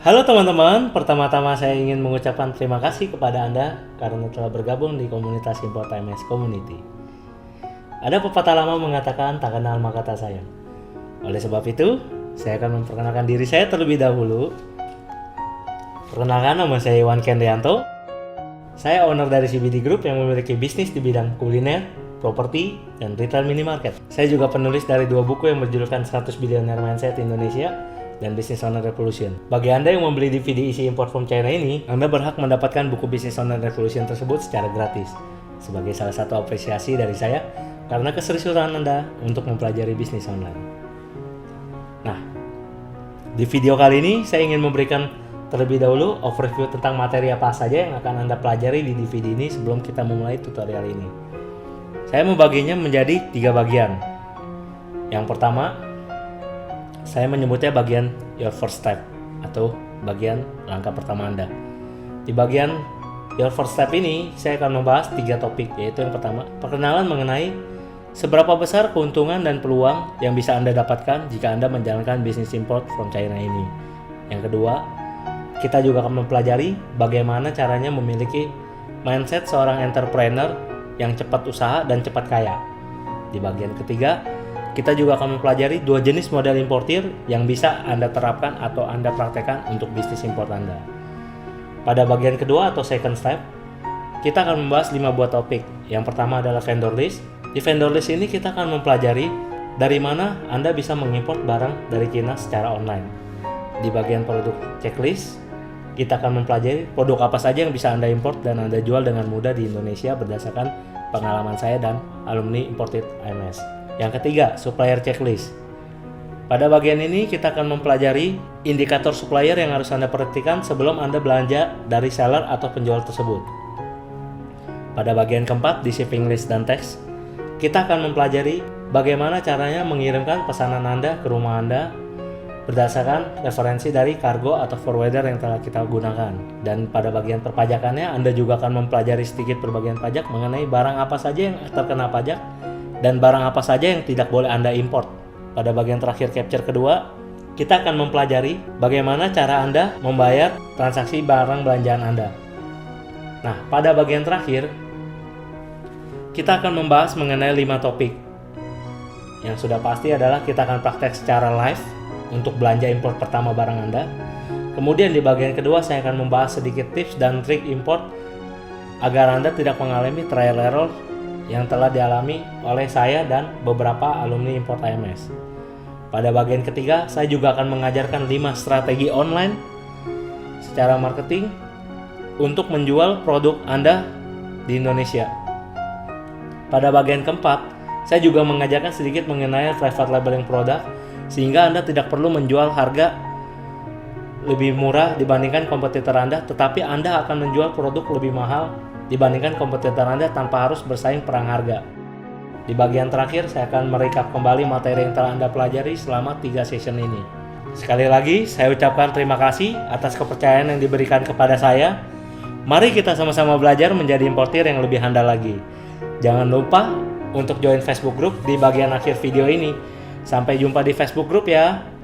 Halo teman-teman, pertama-tama saya ingin mengucapkan terima kasih kepada Anda karena telah bergabung di komunitas Import IMS Community. Ada pepatah lama mengatakan tak kenal maka tak sayang. Oleh sebab itu, saya akan memperkenalkan diri saya terlebih dahulu. Perkenalkan, nama saya Iwan Kendeanto. Saya owner dari CBD Group yang memiliki bisnis di bidang kuliner, properti, dan retail minimarket. Saya juga penulis dari 2 buku yang berjudulkan 100 Billionaire Mindset Indonesia dan Business Owner Revolution. Bagi Anda yang membeli DVD isi import from China ini, Anda berhak mendapatkan buku Business Owner Revolution tersebut secara gratis. Sebagai salah satu apresiasi dari saya karena keseriusan Anda untuk mempelajari bisnis online. Nah, di video kali ini saya ingin memberikan terlebih dahulu overview tentang materi apa saja yang akan Anda pelajari di DVD ini sebelum kita memulai tutorial ini. Saya membaginya menjadi 3 bagian. Yang pertama, saya menyebutnya bagian Your First Step atau bagian langkah pertama Anda. Di bagian Your First Step ini, saya akan membahas 3 topik, yaitu yang pertama, perkenalan mengenai seberapa besar keuntungan dan peluang yang bisa Anda dapatkan jika Anda menjalankan bisnis import from China ini. Yang kedua, kita juga akan mempelajari bagaimana caranya memiliki mindset seorang entrepreneur yang cepat usaha dan cepat kaya. Di bagian ketiga, kita juga akan mempelajari 2 jenis model importir yang bisa Anda terapkan atau Anda praktekkan untuk bisnis import Anda. Pada bagian kedua atau second step, kita akan membahas 5 buah topik. Yang pertama adalah vendor list. Di vendor list ini kita akan mempelajari dari mana Anda bisa mengimport barang dari China secara online. Di bagian produk checklist, kita akan mempelajari produk apa saja yang bisa Anda import dan Anda jual dengan mudah di Indonesia berdasarkan pengalaman saya dan alumni Imported IMS. Yang ketiga, supplier checklist. Pada bagian ini kita akan mempelajari indikator supplier yang harus Anda perhatikan sebelum Anda belanja dari seller atau penjual tersebut. Pada bagian keempat, di shipping list dan teks, kita akan mempelajari bagaimana caranya mengirimkan pesanan Anda ke rumah Anda berdasarkan referensi dari kargo atau forwarder yang telah kita gunakan. Dan pada bagian perpajakannya, Anda juga akan mempelajari sedikit berbagian pajak mengenai barang apa saja yang terkena pajak dan barang apa saja yang tidak boleh Anda import. Pada bagian terakhir capture kedua, kita akan mempelajari bagaimana cara Anda membayar transaksi barang belanjaan Anda. Nah, pada bagian terakhir, kita akan membahas mengenai 5 topik. Yang sudah pasti adalah kita akan praktek secara live untuk belanja import pertama barang Anda. Kemudian di bagian kedua saya akan membahas sedikit tips dan trik import agar Anda tidak mengalami trial error yang telah dialami oleh saya dan beberapa alumni Import IMS. Pada bagian ketiga, saya juga akan mengajarkan 5 strategi online secara marketing untuk menjual produk Anda di Indonesia. Pada bagian keempat, saya juga mengajarkan sedikit mengenai private labeling produk sehingga Anda tidak perlu menjual harga lebih murah dibandingkan kompetitor Anda, tetapi Anda akan menjual produk lebih mahal dibandingkan kompetitor Anda tanpa harus bersaing perang harga. Di bagian terakhir, saya akan merekap kembali materi yang telah Anda pelajari selama 3 session ini. Sekali lagi, saya ucapkan terima kasih atas kepercayaan yang diberikan kepada saya. Mari kita sama-sama belajar menjadi importir yang lebih handal lagi. Jangan lupa untuk join Facebook Group di bagian akhir video ini. Sampai jumpa di Facebook Group ya.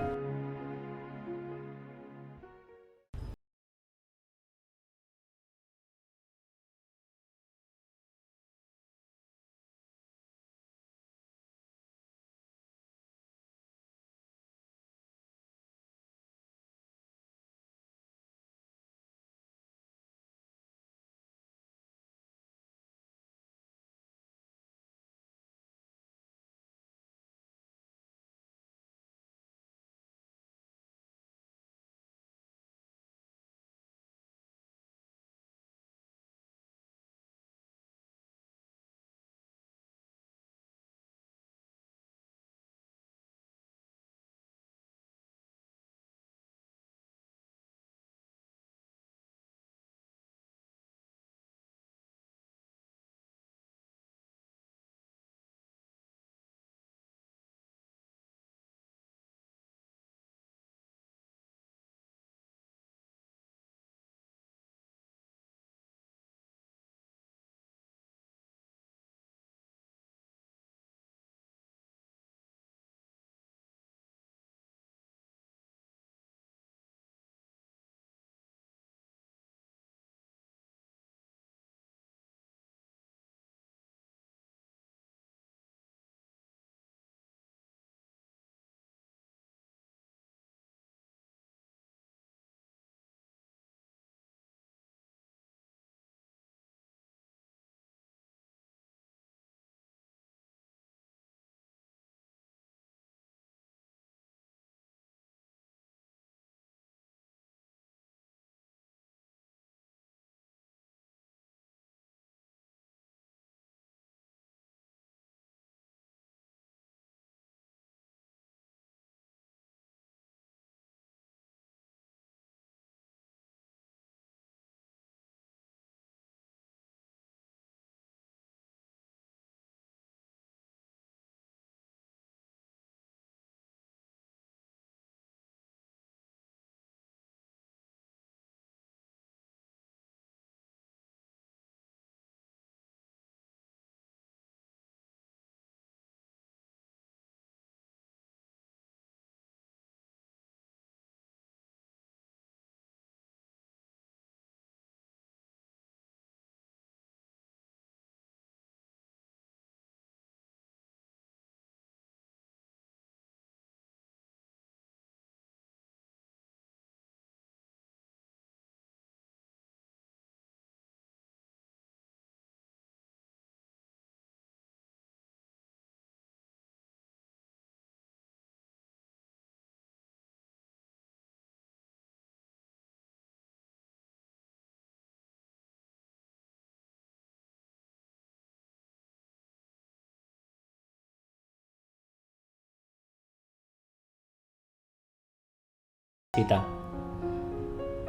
kita.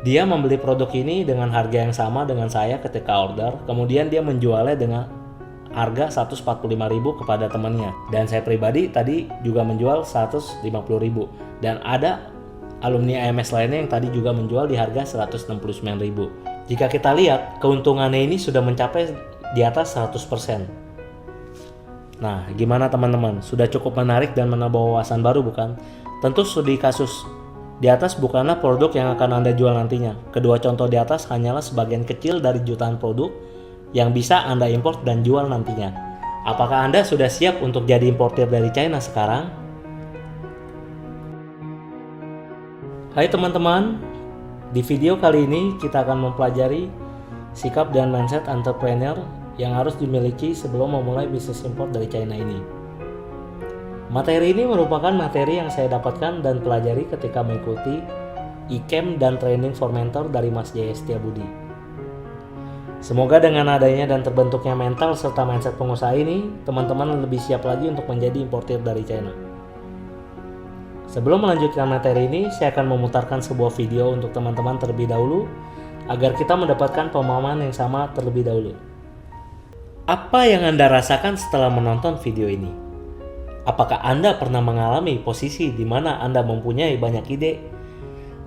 Dia membeli produk ini dengan harga yang sama dengan saya ketika order, kemudian dia menjualnya dengan harga 145.000 kepada temannya. Dan saya pribadi tadi juga menjual 150.000. Dan ada alumni AMS lainnya yang tadi juga menjual di harga 169.000. Jika kita lihat, keuntungannya ini sudah mencapai di atas 100%. Nah, gimana teman-teman? Sudah cukup menarik dan menambah wawasan baru bukan? Tentu studi kasus di atas bukanlah produk yang akan Anda jual nantinya. Kedua contoh di atas hanyalah sebagian kecil dari jutaan produk yang bisa Anda import dan jual nantinya. Apakah Anda sudah siap untuk jadi importir dari China sekarang? Hai teman-teman, di video kali ini kita akan mempelajari sikap dan mindset entrepreneur yang harus dimiliki sebelum memulai bisnis import dari China ini. Materi ini merupakan materi yang saya dapatkan dan pelajari ketika mengikuti e-camp dan training for mentor dari Mas Jaya Setiabudi. Semoga dengan adanya dan terbentuknya mental serta mindset pengusaha ini, teman-teman lebih siap lagi untuk menjadi importir dari China. Sebelum melanjutkan materi ini, saya akan memutarkan sebuah video untuk teman-teman terlebih dahulu, agar kita mendapatkan pemahaman yang sama terlebih dahulu. Apa yang Anda rasakan setelah menonton video ini? Apakah Anda pernah mengalami posisi di mana Anda mempunyai banyak ide,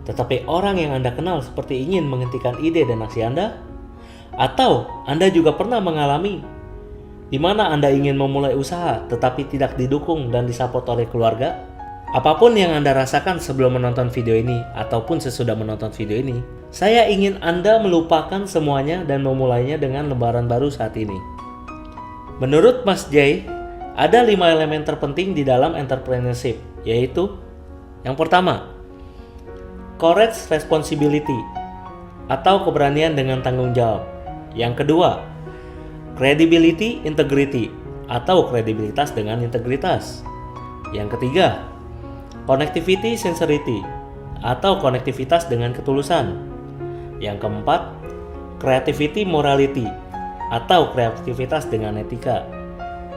tetapi orang yang Anda kenal seperti ingin menghentikan ide dan aksi Anda? Atau Anda juga pernah mengalami di mana Anda ingin memulai usaha tetapi tidak didukung dan disupport oleh keluarga? Apapun yang Anda rasakan sebelum menonton video ini ataupun sesudah menonton video ini, saya ingin Anda melupakan semuanya dan memulainya dengan lembaran baru saat ini. Menurut Mas Jay, ada 5 elemen terpenting di dalam entrepreneurship, yaitu yang pertama, courage responsibility atau keberanian dengan tanggung jawab. Yang kedua, credibility integrity atau kredibilitas dengan integritas. Yang ketiga, connectivity sincerity atau konektivitas dengan ketulusan. Yang keempat, creativity morality atau kreativitas dengan etika.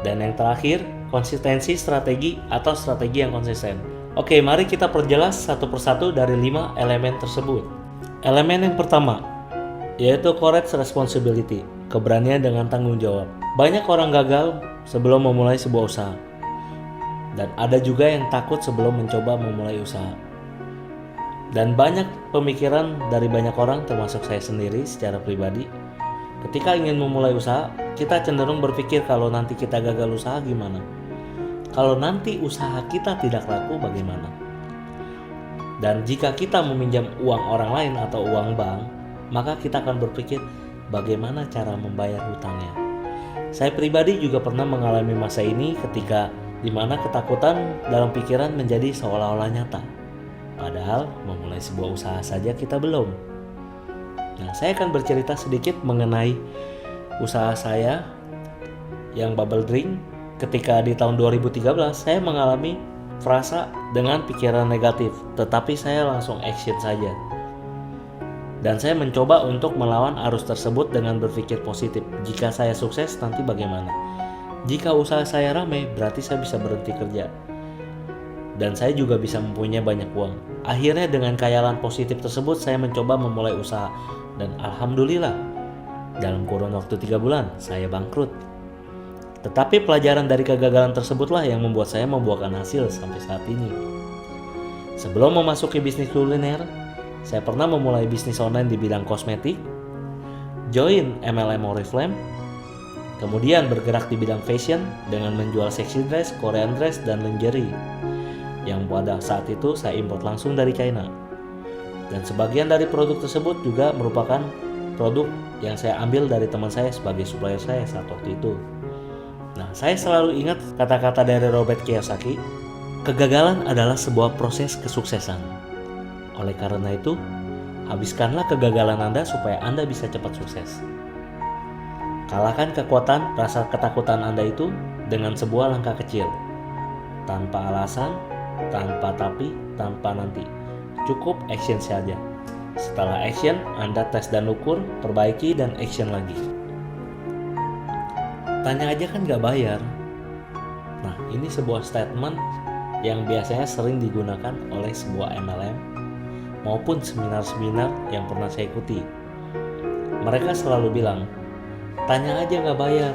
Dan yang terakhir, konsistensi strategi atau strategi yang konsisten. Oke, mari kita perjelas satu persatu dari 5 elemen tersebut. Elemen yang pertama, yaitu courage responsibility, keberanian dengan tanggung jawab. Banyak orang gagal sebelum memulai sebuah usaha. Dan ada juga yang takut sebelum mencoba memulai usaha. Dan banyak pemikiran dari banyak orang, termasuk saya sendiri secara pribadi, ketika ingin memulai usaha, kita cenderung berpikir kalau nanti kita gagal usaha gimana? Kalau nanti usaha kita tidak laku bagaimana? Dan jika kita meminjam uang orang lain atau uang bank, maka kita akan berpikir bagaimana cara membayar hutangnya. Saya pribadi juga pernah mengalami masa ini ketika dimana ketakutan dalam pikiran menjadi seolah-olah nyata. Padahal memulai sebuah usaha saja kita belum. Nah, saya akan bercerita sedikit mengenai usaha saya yang bubble drink. Ketika di tahun 2013 saya mengalami frasa dengan pikiran negatif, tetapi saya langsung action saja. Dan saya mencoba untuk melawan arus tersebut dengan berpikir positif. Jika saya sukses, nanti bagaimana? Jika usaha saya ramai, berarti saya bisa berhenti kerja. Dan saya juga bisa mempunyai banyak uang. Akhirnya dengan khayalan positif tersebut, saya mencoba memulai usaha. Dan alhamdulillah, dalam kurun waktu 3 bulan, saya bangkrut. Tetapi pelajaran dari kegagalan tersebutlah yang membuat saya membuahkan hasil sampai saat ini. Sebelum memasuki bisnis kuliner, saya pernah memulai bisnis online di bidang kosmetik, join MLM Oriflame, kemudian bergerak di bidang fashion dengan menjual sexy dress, Korean dress, dan lingerie yang pada saat itu saya import langsung dari China. Dan sebagian dari produk tersebut juga merupakan produk yang saya ambil dari teman saya sebagai supplier saya saat waktu itu. Nah, saya selalu ingat kata-kata dari Robert Kiyosaki, kegagalan adalah sebuah proses kesuksesan. Oleh karena itu, habiskanlah kegagalan Anda supaya Anda bisa cepat sukses. Kalahkan kekuatan rasa ketakutan Anda itu dengan sebuah langkah kecil. Tanpa alasan, tanpa tapi, tanpa nanti. Cukup action saja. Setelah action, Anda tes dan ukur, perbaiki, dan action lagi. Tanya aja kan gak bayar. Nah, ini sebuah statement yang biasanya sering digunakan oleh sebuah MLM maupun seminar-seminar yang pernah saya ikuti. Mereka selalu bilang, tanya aja nggak bayar,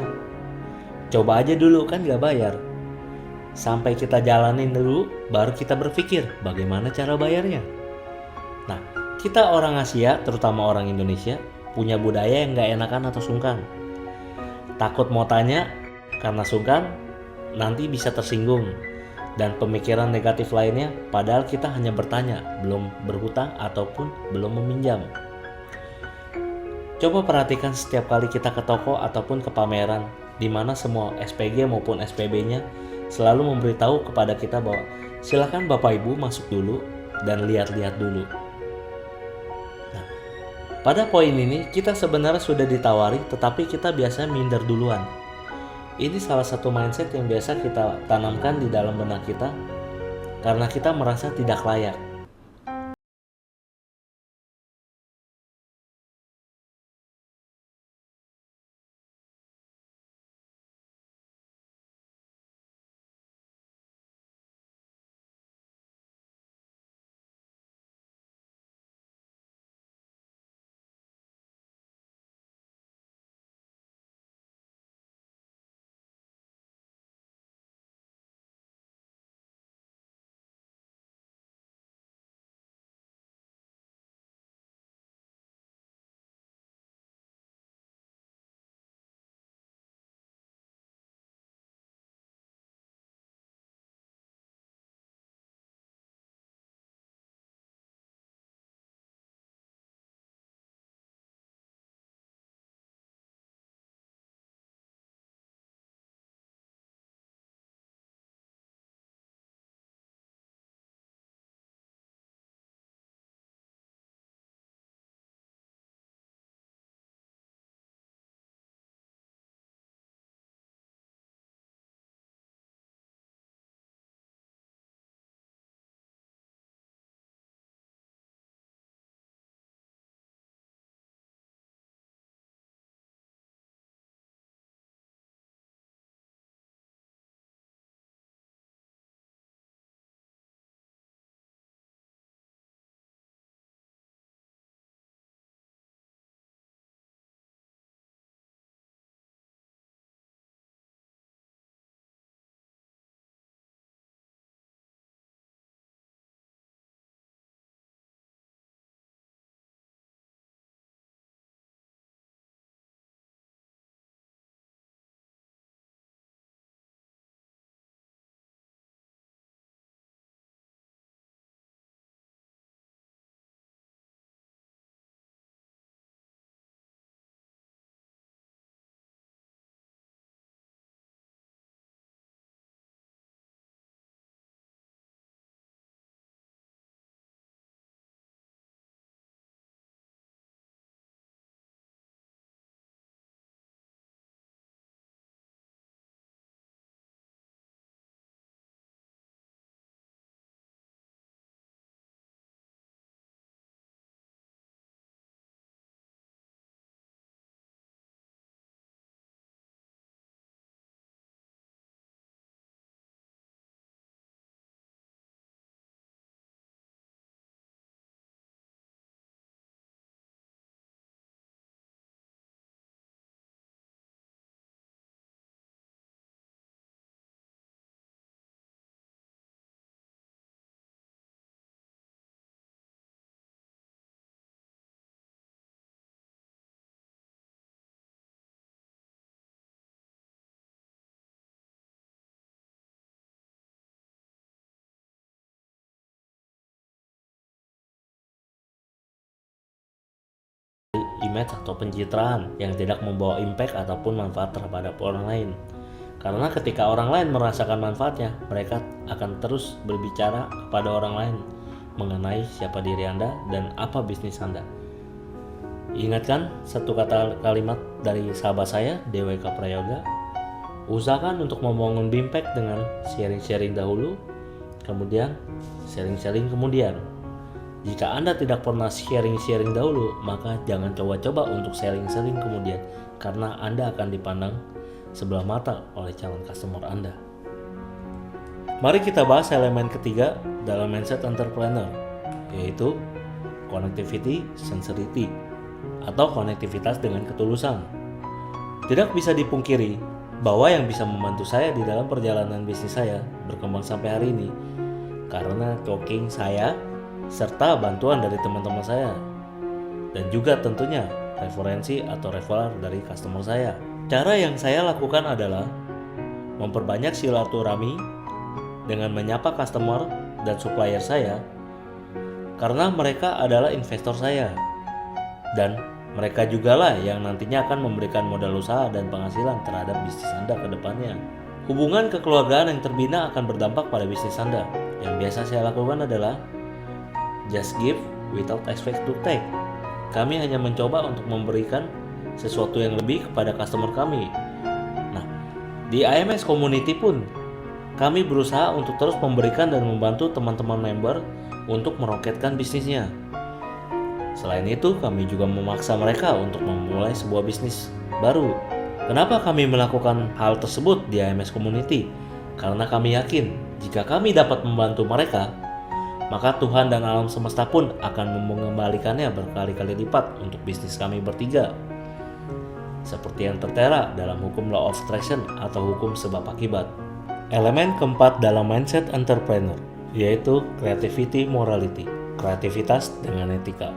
coba aja dulu kan nggak bayar. Sampai kita jalanin dulu, baru kita berpikir bagaimana cara bayarnya. Nah, kita orang Asia, terutama orang Indonesia, punya budaya yang nggak enakan atau sungkan. Takut mau tanya, karena sungkan, nanti bisa tersinggung. Dan pemikiran negatif lainnya, padahal kita hanya bertanya, belum berhutang ataupun belum meminjam. Coba perhatikan setiap kali kita ke toko ataupun ke pameran, di mana semua SPG maupun SPB-nya selalu memberitahu kepada kita bahwa silakan Bapak Ibu masuk dulu dan lihat-lihat dulu. Nah, pada poin ini kita sebenarnya sudah ditawari, tetapi kita biasanya minder duluan. Ini salah satu mindset yang biasa kita tanamkan di dalam benak kita karena kita merasa tidak layak. Image atau pencitraan yang tidak membawa impact ataupun manfaat terhadap orang lain. Karena ketika orang lain merasakan manfaatnya, mereka akan terus berbicara kepada orang lain mengenai siapa diri Anda dan apa bisnis Anda. Ingatkan satu kalimat dari sahabat saya, DWK Prayoga, usahakan untuk membangun impact dengan sharing-sharing dahulu, kemudian sharing-sharing kemudian. Jika Anda tidak pernah sharing-sharing dahulu, maka jangan coba-coba untuk sharing-sharing kemudian, karena Anda akan dipandang sebelah mata oleh calon customer Anda. Mari kita bahas elemen ketiga dalam mindset entrepreneur, yaitu connectivity sincerity atau konektivitas dengan ketulusan. Tidak bisa dipungkiri bahwa yang bisa membantu saya di dalam perjalanan bisnis saya berkembang sampai hari ini karena coaching saya serta bantuan dari teman-teman saya dan juga tentunya referensi atau referral dari customer saya. Cara yang saya lakukan adalah memperbanyak silaturahmi dengan menyapa customer dan supplier saya karena mereka adalah investor saya dan mereka jugalah yang nantinya akan memberikan modal usaha dan penghasilan terhadap bisnis Anda ke depannya. Hubungan kekeluargaan yang terbina akan berdampak pada bisnis Anda. Yang biasa saya lakukan adalah just give without expect to take. Kami hanya mencoba untuk memberikan sesuatu yang lebih kepada customer kami. Nah, di IMS Community pun kami berusaha untuk terus memberikan dan membantu teman-teman member untuk meroketkan bisnisnya. Selain itu, kami juga memaksa mereka untuk memulai sebuah bisnis baru. Kenapa kami melakukan hal tersebut di IMS Community? Karena kami yakin, jika kami dapat membantu mereka, maka Tuhan dan alam semesta pun akan mengembalikannya berkali-kali lipat untuk bisnis kami bertiga. Seperti yang tertera dalam hukum Law of Attraction atau hukum sebab akibat. Elemen keempat dalam mindset entrepreneur, yaitu creativity morality, kreativitas dengan etika.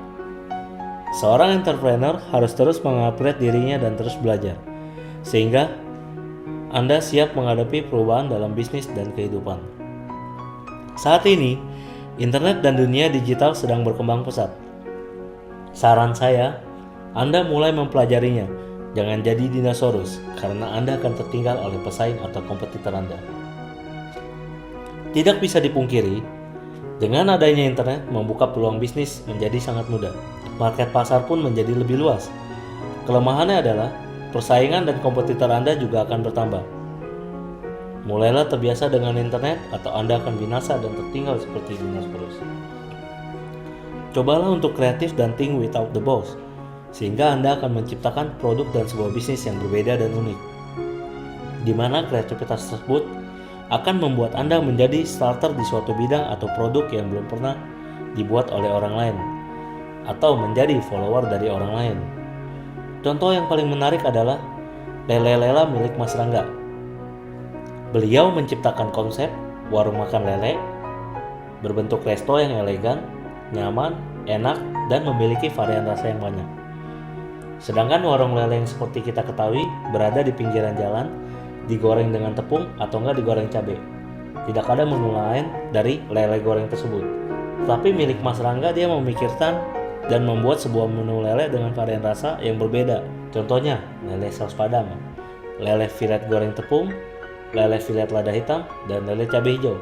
Seorang entrepreneur harus terus mengupgrade dirinya dan terus belajar, sehingga Anda siap menghadapi perubahan dalam bisnis dan kehidupan. Saat ini, internet dan dunia digital sedang berkembang pesat. Saran saya, Anda mulai mempelajarinya. Jangan jadi dinosaurus, karena Anda akan tertinggal oleh pesaing atau kompetitor Anda. Tidak bisa dipungkiri, dengan adanya internet membuka peluang bisnis menjadi sangat mudah. Market pasar pun menjadi lebih luas. Kelemahannya adalah persaingan dan kompetitor Anda juga akan bertambah. Mulailah terbiasa dengan internet atau Anda akan binasa dan tertinggal seperti dinosaurus. Cobalah untuk kreatif dan think without the box, sehingga Anda akan menciptakan produk dan sebuah bisnis yang berbeda dan unik, di mana kreativitas tersebut akan membuat Anda menjadi starter di suatu bidang atau produk yang belum pernah dibuat oleh orang lain, atau menjadi follower dari orang lain. Contoh yang paling menarik adalah Lele Lela milik Mas Rangga. Beliau menciptakan konsep warung makan lele berbentuk resto yang elegan, nyaman, enak, dan memiliki varian rasa yang banyak. Sedangkan warung lele yang seperti kita ketahui berada di pinggiran jalan, digoreng dengan tepung atau enggak digoreng cabai. Tidak ada menu lain dari lele goreng tersebut. Tapi milik Mas Rangga, dia memikirkan dan membuat sebuah menu lele dengan varian rasa yang berbeda. Contohnya, lele saus padang, lele filet goreng tepung, lele filet lada hitam, dan lele cabai hijau.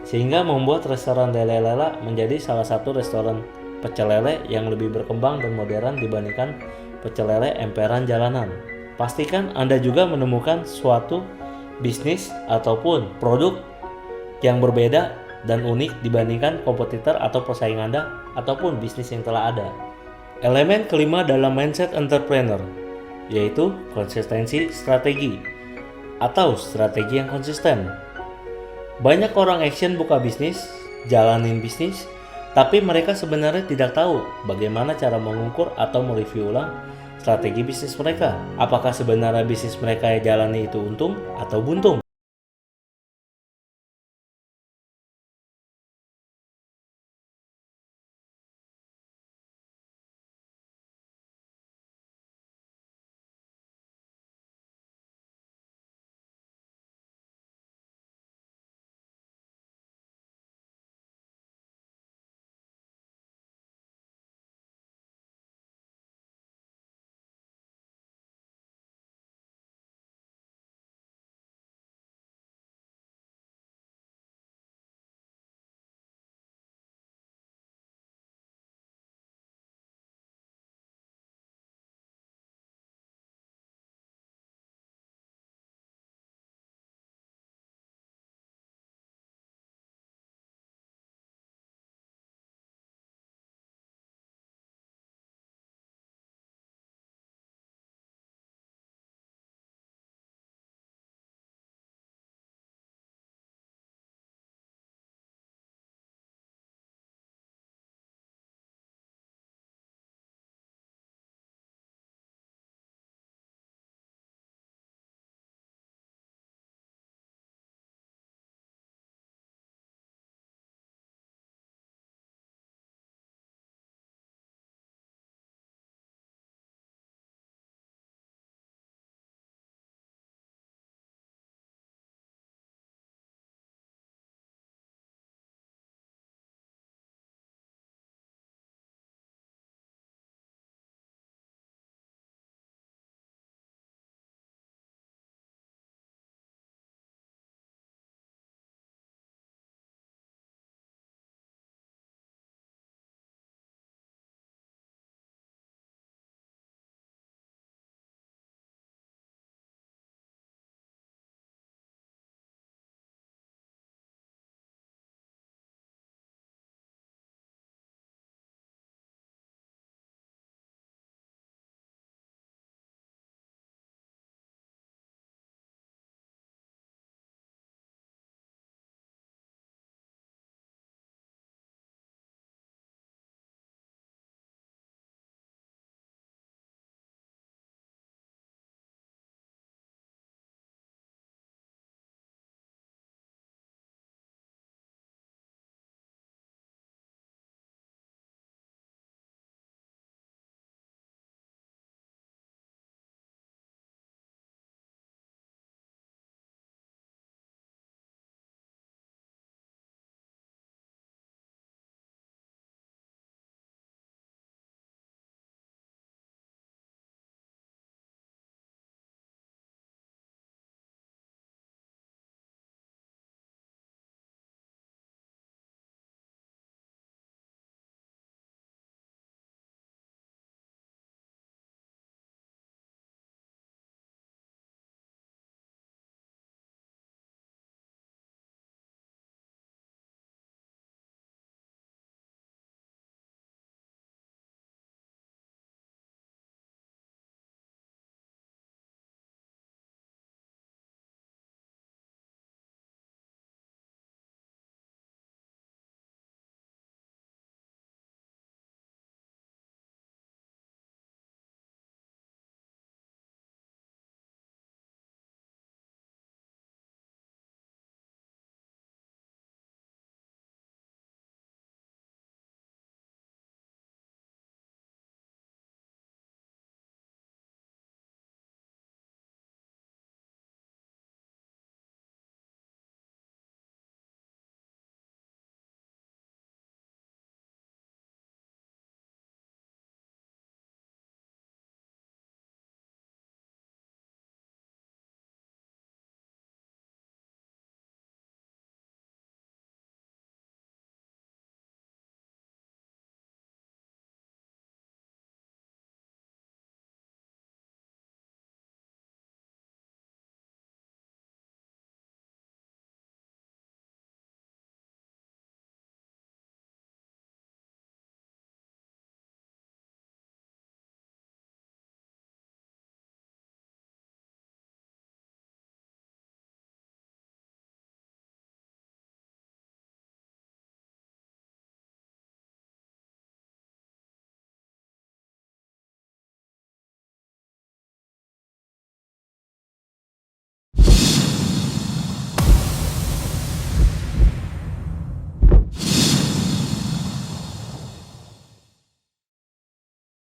Sehingga membuat restoran Lele Lela menjadi salah satu restoran pecel lele yang lebih berkembang dan modern dibandingkan pecel lele emperan jalanan. Pastikan Anda juga menemukan suatu bisnis ataupun produk yang berbeda dan unik dibandingkan kompetitor atau pesaing Anda ataupun bisnis yang telah ada. Elemen kelima dalam mindset entrepreneur, yaitu konsistensi strategi atau strategi yang konsisten. Banyak orang action buka bisnis, jalanin bisnis, tapi mereka sebenarnya tidak tahu bagaimana cara mengukur atau mereview ulang strategi bisnis mereka. Apakah sebenarnya bisnis mereka yang jalani itu untung atau buntung?